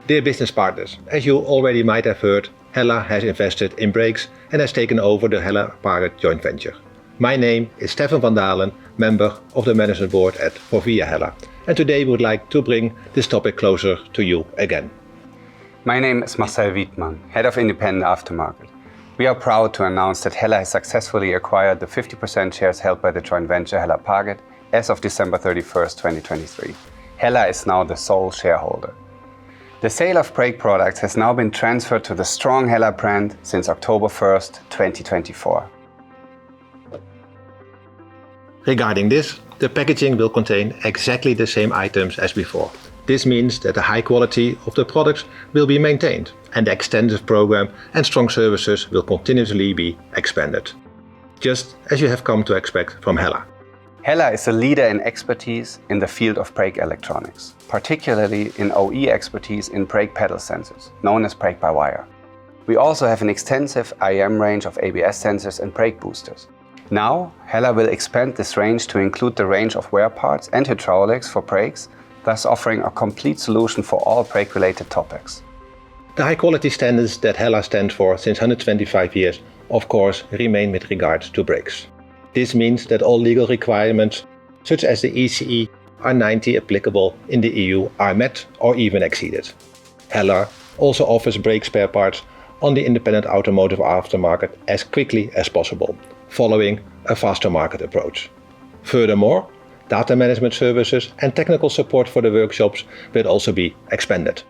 Dear business partners, as you already might have heard, Hella has invested in brakes and has taken over the Hella Paget joint venture. My name is Stefan van Dalen, member of the management board at Forvia Hella, and today we would like to bring this topic closer to you again. My name is Marcel Wiedmann, Head of Independent Aftermarket. We are proud to announce that Hella has successfully acquired the 50% shares held by the joint venture Hella Paget as of December 31st, 2023. Hella is now the sole shareholder. The sale of brake products has now been transferred to the strong Hella brand since October 1st, 2024. Regarding this, the packaging will contain exactly the same items as before. This means that the high quality of the products will be maintained and the extensive program and strong services will continuously be expanded. Just as you have come to expect from Hella. Hella is a leader in expertise in the field of brake electronics, particularly in OE expertise in brake pedal sensors, known as brake-by-wire. We also have an extensive IM range of ABS sensors and brake boosters. Now, Hella will expand this range to include the range of wear parts and hydraulics for brakes, thus offering a complete solution for all brake-related topics. The high-quality standards that Hella stands for since 125 years, of course, remain with regards to brakes. This means that all legal requirements, such as the ECE R90 applicable in the EU, are met or even exceeded. Hella also offers brake spare parts on the independent automotive aftermarket as quickly as possible, following a faster market approach. Furthermore, data management services and technical support for the workshops will also be expanded.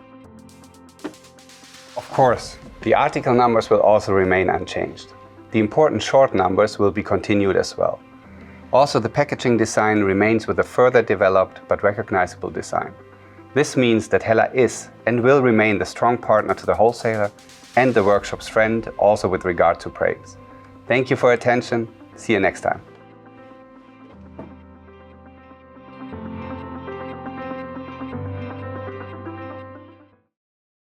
Of course, the article numbers will also remain unchanged. The important short numbers will be continued as well. Also, the packaging design remains with a further developed but recognizable design. This means that Hella is and will remain the strong partner to the wholesaler and the workshop's friend also with regard to brakes. Thank you for your attention. See you next time.